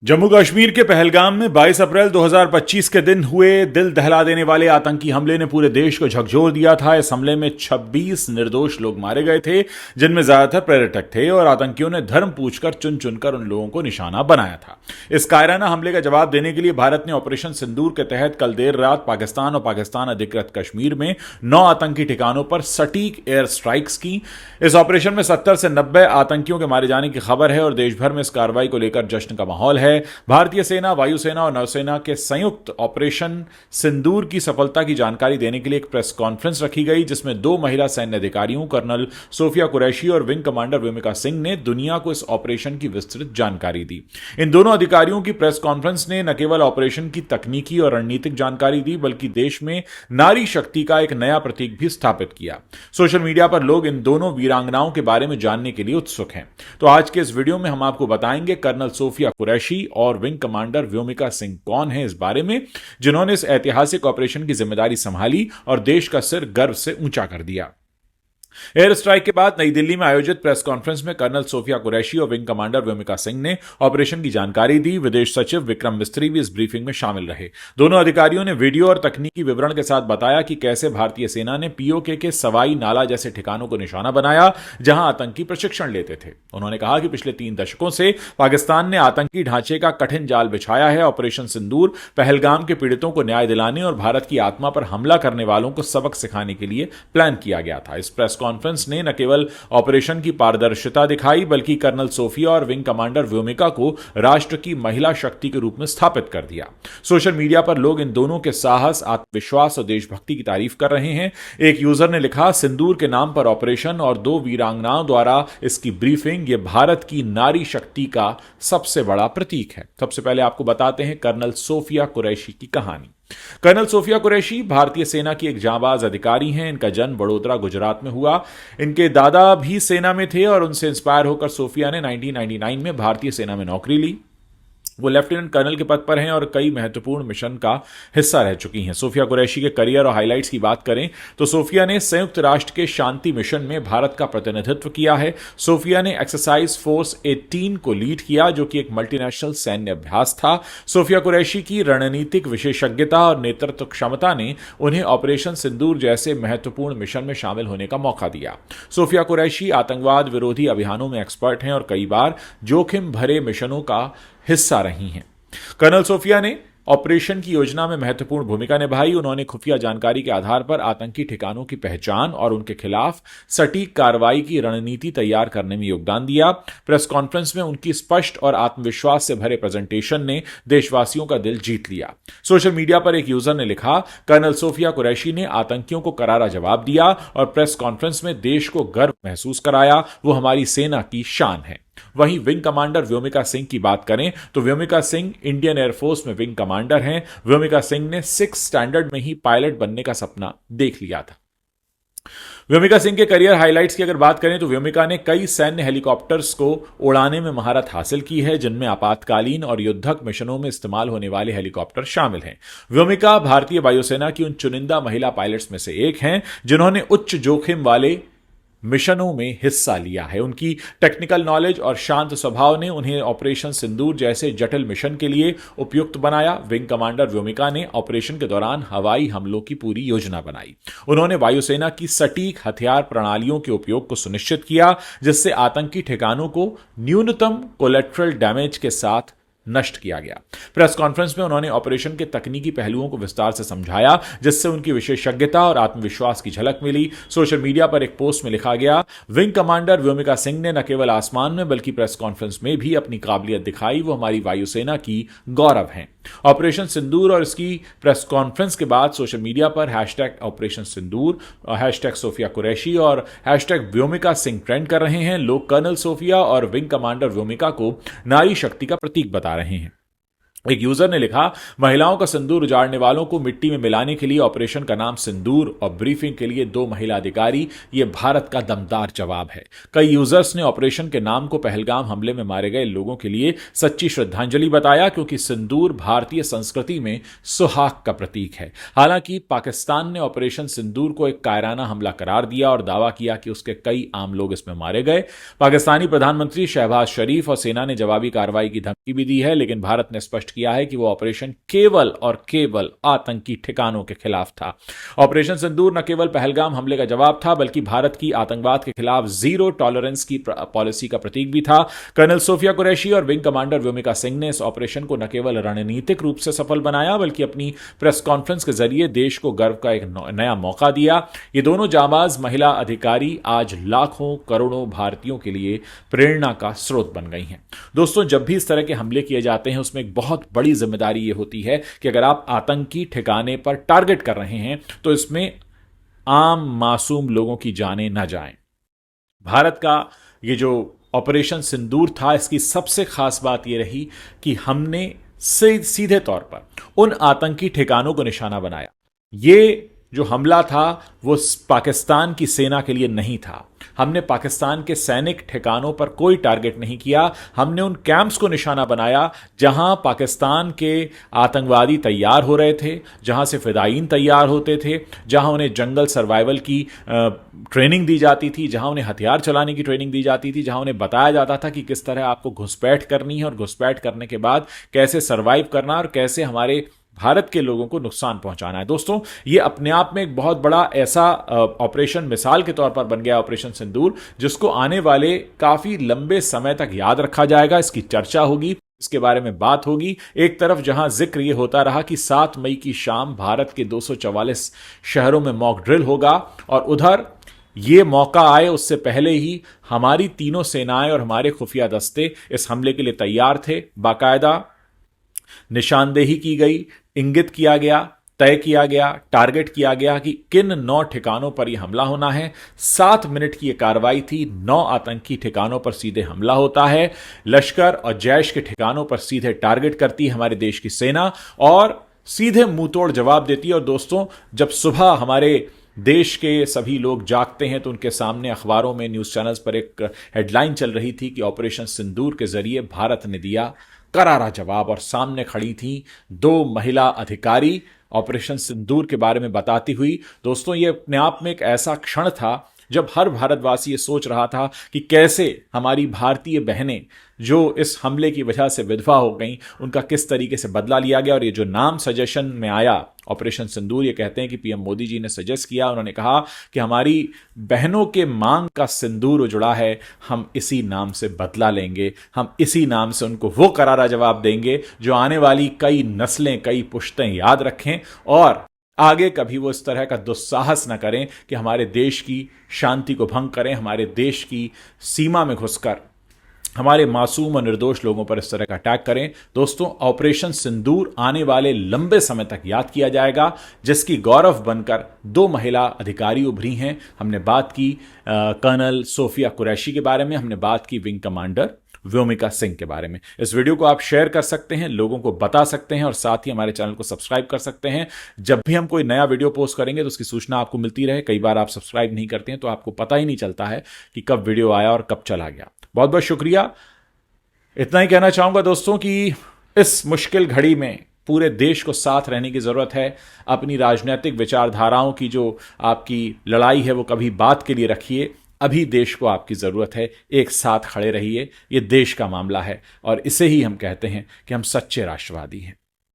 जम्मू कश्मीर के पहलगाम में 22 अप्रैल 2025 के दिन हुए दिल दहला देने वाले आतंकी हमले ने पूरे देश को झकझोर दिया था। इस हमले में 26 निर्दोष लोग मारे गए थे, जिनमें ज्यादातर पर्यटक थे और आतंकियों ने धर्म पूछकर चुन चुनकर उन लोगों को निशाना बनाया था। इस कायराना हमले का जवाब देने के लिए भारत ने ऑपरेशन सिंदूर के तहत कल देर रात पाकिस्तान और पाकिस्तान अधिकृत कश्मीर में 9 आतंकी ठिकानों पर सटीक एयर स्ट्राइक्स की। इस ऑपरेशन में 70 से 90 आतंकियों के मारे जाने की खबर है और देश भर में इस कार्रवाई को लेकर जश्न का माहौल है। भारतीय सेना, वायुसेना और नौसेना के संयुक्त ऑपरेशन सिंदूर की सफलता की जानकारी देने के लिए एक प्रेस कॉन्फ्रेंस रखी गई, जिसमें 2 महिला सैन्य अधिकारियों कर्नल सोफिया कुरैशी और विंग कमांडर व्योमिका सिंह ने दुनिया को इस ऑपरेशन की विस्तृत जानकारी दी। इन दोनों अधिकारियों की प्रेस कॉन्फ्रेंस ने न केवल ऑपरेशन की तकनीकी और रणनीतिक जानकारी दी, बल्कि देश में नारी शक्ति का एक नया प्रतीक भी स्थापित किया। सोशल मीडिया पर लोग इन दोनों वीरांगनाओं के बारे में जानने के लिए उत्सुक हैं। तो आज के इस वीडियो में हम आपको बताएंगे कर्नल सोफिया कुरैशी और विंग कमांडर व्योमिका सिंह कौन है इस बारे में, जिन्होंने इस ऐतिहासिक ऑपरेशन की जिम्मेदारी संभाली और देश का सिर गर्व से ऊंचा कर दिया। एयर स्ट्राइक के बाद नई दिल्ली में आयोजित प्रेस कॉन्फ्रेंस में कर्नल सोफिया कुरैशी और विंग कमांडर व्योमिका सिंह ने ऑपरेशन की जानकारी दी। विदेश सचिव विक्रम मिस्त्री भी इस ब्रीफिंग में शामिल रहे। दोनों अधिकारियों ने वीडियो और तकनीकी विवरण के साथ बताया कि कैसे भारतीय सेना ने पीओके के सवाई नाला जैसे ठिकानों को निशाना बनाया, जहां आतंकी प्रशिक्षण लेते थे। उन्होंने कहा कि पिछले 3 दशकों से पाकिस्तान ने आतंकी ढांचे का कठिन जाल बिछाया है। ऑपरेशन सिंदूर पहलगाम के पीड़ितों को न्याय दिलाने और भारत की आत्मा पर हमला करने वालों को सबक सिखाने के लिए प्लान किया गया था। इस प्रेस कॉन्फ्रेंस ने न केवल ऑपरेशन की पारदर्शिता दिखाई, बल्कि कर्नल सोफिया और विंग कमांडर व्योमिका को राष्ट्र की महिला शक्ति के रूप में स्थापित कर दिया। सोशल मीडिया पर लोग इन दोनों के साहस, आत्मविश्वास और देशभक्ति की तारीफ कर रहे हैं। एक यूजर ने लिखा, सिंदूर के नाम पर ऑपरेशन और 2 वीरांगनाओं द्वारा इसकी ब्रीफिंग, यह भारत की नारी शक्ति का सबसे बड़ा प्रतीक है। सबसे पहले आपको बताते हैं कर्नल सोफिया कुरैशी की कहानी। कर्नल सोफिया कुरैशी भारतीय सेना की एक जांबाज अधिकारी हैं। इनका जन्म वडोदरा, गुजरात में हुआ। इनके दादा भी सेना में थे और उनसे इंस्पायर होकर सोफिया ने 1999 में भारतीय सेना में नौकरी ली। वो लेफ्टिनेंट कर्नल के पद पर हैं और कई महत्वपूर्ण मिशन का हिस्सा रह चुकी हैं। सोफिया कुरैशी के करियर और हाइलाइट्स की बात करें तो सोफिया ने संयुक्त राष्ट्र के शांति मिशन में भारत का प्रतिनिधित्व किया है। सोफिया ने एक्सरसाइज फोर्स 18 को लीड किया, जो कि एक मल्टीनेशनल सैन्य अभ्यास था। सोफिया कुरैशी की रणनीतिक विशेषज्ञता और नेतृत्व क्षमता ने उन्हें ऑपरेशन सिंदूर जैसे महत्वपूर्ण मिशन में शामिल होने का मौका दिया। सोफिया कुरैशी आतंकवाद विरोधी अभियानों में एक्सपर्ट हैं और कई बार जोखिम भरे मिशनों का हिस्सा रही हैं। कर्नल सोफिया ने ऑपरेशन की योजना में महत्वपूर्ण भूमिका निभाई। उन्होंने खुफिया जानकारी के आधार पर आतंकी ठिकानों की पहचान और उनके खिलाफ सटीक कार्रवाई की रणनीति तैयार करने में योगदान दिया। प्रेस कॉन्फ्रेंस में उनकी स्पष्ट और आत्मविश्वास से भरे प्रेजेंटेशन ने देशवासियों का दिल जीत लिया। सोशल मीडिया पर एक यूजर ने लिखा, कर्नल सोफिया कुरैशी ने आतंकियों को करारा जवाब दिया और प्रेस कॉन्फ्रेंस में देश को गर्व महसूस कराया। वो हमारी सेना की शान है। वहीं विंग कमांडर व्योमिका सिंह की बात करें तो व्योमिका सिंह इंडियन एयरफोर्स में विंग कमांडर हैं। व्योमिका सिंह ने 6 स्टैंडर्ड में ही पायलट बनने का सपना देख लिया था। व्योमिका सिंह के करियर हाइलाइट्स की अगर बात करें तो व्योमिका ने कई सैन्य हेलीकॉप्टर्स को उड़ाने में महारत हासिल की है, जिनमें आपातकालीन और युद्धक मिशनों में इस्तेमाल होने वाले हेलीकॉप्टर शामिल हैं। व्योमिका भारतीय वायुसेना की उन चुनिंदा महिला पायलट्स में से एक हैं जिन्होंने उच्च जोखिम वाले मिशनों में हिस्सा लिया है। उनकी टेक्निकल नॉलेज और शांत स्वभाव ने उन्हें ऑपरेशन सिंदूर जैसे जटिल मिशन के लिए उपयुक्त बनाया। विंग कमांडर व्योमिका ने ऑपरेशन के दौरान हवाई हमलों की पूरी योजना बनाई। उन्होंने वायुसेना की सटीक हथियार प्रणालियों के उपयोग को सुनिश्चित किया, जिससे आतंकी ठिकानों को न्यूनतम कोलेट्रल डैमेज के साथ नष्ट किया गया। प्रेस कॉन्फ्रेंस में उन्होंने ऑपरेशन के तकनीकी पहलुओं को विस्तार से समझाया, जिससे उनकी विशेषज्ञता और आत्मविश्वास की झलक मिली। सोशल मीडिया पर एक पोस्ट में लिखा गया, विंग कमांडर व्योमिका सिंह ने न केवल आसमान में बल्कि प्रेस कॉन्फ्रेंस में भी अपनी काबिलियत दिखाई। वो हमारी वायुसेना की गौरव हैं। ऑपरेशन सिंदूर और इसकी प्रेस कॉन्फ्रेंस के बाद सोशल मीडिया पर हैशटैग ऑपरेशन सिंदूर, हैशटैग सोफिया कुरैशी और हैशटैग व्योमिका सिंह ट्रेंड कर रहे हैं। लोग कर्नल सोफिया और विंग कमांडर व्योमिका को नारी शक्ति का प्रतीक बता रहे हैं। एक यूजर ने लिखा, महिलाओं का सिंदूर उजाड़ने वालों को मिट्टी में मिलाने के लिए ऑपरेशन का नाम सिंदूर और ब्रीफिंग के लिए 2 महिला अधिकारी, ये भारत का दमदार जवाब है। कई यूजर्स ने ऑपरेशन के नाम को पहलगाम हमले में मारे गए लोगों के लिए सच्ची श्रद्धांजलि बताया, क्योंकि सिंदूर भारतीय संस्कृति में सुहाग का प्रतीक है। हालांकि पाकिस्तान ने ऑपरेशन सिंदूर को एक कायराना हमला करार दिया और दावा किया कि उसके कई आम लोग इसमें मारे गए। पाकिस्तानी प्रधानमंत्री शहबाज शरीफ और सेना ने जवाबी कार्रवाई की धमकी भी दी है, लेकिन भारत ने स्पष्ट किया है कि वो ऑपरेशन केवल और केवल आतंकी ठिकानों के खिलाफ था। ऑपरेशन सिंदूर न केवल पहलगाम हमले का जवाब था, बल्कि भारत की आतंकवाद के खिलाफ जीरो टॉलरेंस की पॉलिसी का प्रतीक भी था। कर्नल सोफिया कुरैशी और विंग कमांडर व्योमिका सिंह ने इस ऑपरेशन को न केवल रणनीतिक रूप से सफल बनाया, बल्कि अपनी प्रेस कॉन्फ्रेंस के जरिए देश को गर्व का एक नया मौका दिया। ये दोनों जाबाज महिला अधिकारी आज लाखों करोड़ों भारतीयों के लिए प्रेरणा का स्रोत बन गई हैं। दोस्तों, जब भी इस तरह के हमले किए जाते हैं उसमें एक बहुत बड़ी जिम्मेदारी यह होती है कि अगर आप आतंकी ठिकाने पर टारगेट कर रहे हैं तो इसमें आम मासूम लोगों की जानें न जाएं। भारत का ये जो ऑपरेशन सिंदूर था, इसकी सबसे खास बात यह रही कि हमने सीधे तौर पर उन आतंकी ठिकानों को निशाना बनाया। ये जो हमला था वो पाकिस्तान की सेना के लिए नहीं था। हमने पाकिस्तान के सैनिक ठिकानों पर कोई टारगेट नहीं किया। हमने उन कैंप्स को निशाना बनाया जहां पाकिस्तान के आतंकवादी तैयार हो रहे थे, जहां से फिदायीन तैयार होते थे, जहां उन्हें जंगल सर्वाइवल की ट्रेनिंग दी जाती थी, जहां उन्हें हथियार चलाने की ट्रेनिंग दी जाती थी, जहां उन्हें बताया जाता था कि किस तरह आपको घुसपैठ करनी है और घुसपैठ करने के बाद कैसे सर्वाइव करना और कैसे हमारे भारत के लोगों को नुकसान पहुंचाना है। दोस्तों, ये अपने आप में एक बहुत बड़ा ऐसा ऑपरेशन मिसाल के तौर पर बन गया ऑपरेशन सिंदूर, जिसको आने वाले काफी लंबे समय तक याद रखा जाएगा। इसकी चर्चा होगी, इसके बारे में बात होगी। एक तरफ जहां जिक्र यह होता रहा कि 7 मई की शाम भारत के 244 शहरों में मॉक ड्रिल होगा, और उधर ये मौका आए उससे पहले ही हमारी तीनों सेनाएं और हमारे खुफिया दस्ते इस हमले के लिए तैयार थे। बाकायदा निशानदेही की गई, इंगित किया गया, तय किया गया, टारगेट किया गया कि किन 9 ठिकानों पर यह हमला होना है। 7 मिनट की यह कार्रवाई थी। 9 आतंकी ठिकानों पर सीधे हमला होता है। लश्कर और जैश के ठिकानों पर सीधे टारगेट करती है हमारे देश की सेना और सीधे मुंहतोड़ जवाब देती है। और दोस्तों, जब सुबह हमारे देश के सभी लोग जागते हैं तो उनके सामने अखबारों में, न्यूज चैनल्स पर एक हेडलाइन चल रही थी कि ऑपरेशन सिंदूर के जरिए भारत ने दिया करारा जवाब, और सामने खड़ी थी 2 महिला अधिकारी ऑपरेशन सिंदूर के बारे में बताती हुई। दोस्तों, ये अपने आप में एक ऐसा क्षण था जब हर भारतवासी ये सोच रहा था कि कैसे हमारी भारतीय बहनें जो इस हमले की वजह से विधवा हो गईं, उनका किस तरीके से बदला लिया गया। और ये जो नाम सजेशन में आया ऑपरेशन सिंदूर, ये कहते हैं कि पीएम मोदी जी ने सजेस्ट किया। उन्होंने कहा कि हमारी बहनों के मांग का सिंदूर उजड़ा है, हम इसी नाम से बदला लेंगे, हम इसी नाम से उनको वो करारा जवाब देंगे जो आने वाली कई नस्लें, कई पुश्तें याद रखें और आगे कभी वो इस तरह का दुस्साहस न करें कि हमारे देश की शांति को भंग करें, हमारे देश की सीमा में घुसकर हमारे मासूम और निर्दोष लोगों पर इस तरह का अटैक करें। दोस्तों, ऑपरेशन सिंदूर आने वाले लंबे समय तक याद किया जाएगा, जिसकी गौरव बनकर 2 महिला अधिकारी उभरी हैं। हमने बात की कर्नल सोफिया कुरैशी के बारे में, हमने बात की विंग कमांडर व्योमिका सिंह के बारे में। इस वीडियो को आप शेयर कर सकते हैं, लोगों को बता सकते हैं और साथ ही हमारे चैनल को सब्सक्राइब कर सकते हैं। जब भी हम कोई नया वीडियो पोस्ट करेंगे तो उसकी सूचना आपको मिलती रहे। कई बार आप सब्सक्राइब नहीं करते हैं तो आपको पता ही नहीं चलता है कि कब वीडियो आया और कब चला गया। बहुत बहुत शुक्रिया। इतना ही कहना चाहूंगा दोस्तों कि इस मुश्किल घड़ी में पूरे देश को साथ रहने की जरूरत है। अपनी राजनीतिक विचारधाराओं की जो आपकी लड़ाई है वो कभी बात के लिए रखिए। अभी देश को आपकी ज़रूरत है, एक साथ खड़े रहिए। ये देश का मामला है और इसे ही हम कहते हैं कि हम सच्चे राष्ट्रवादी हैं।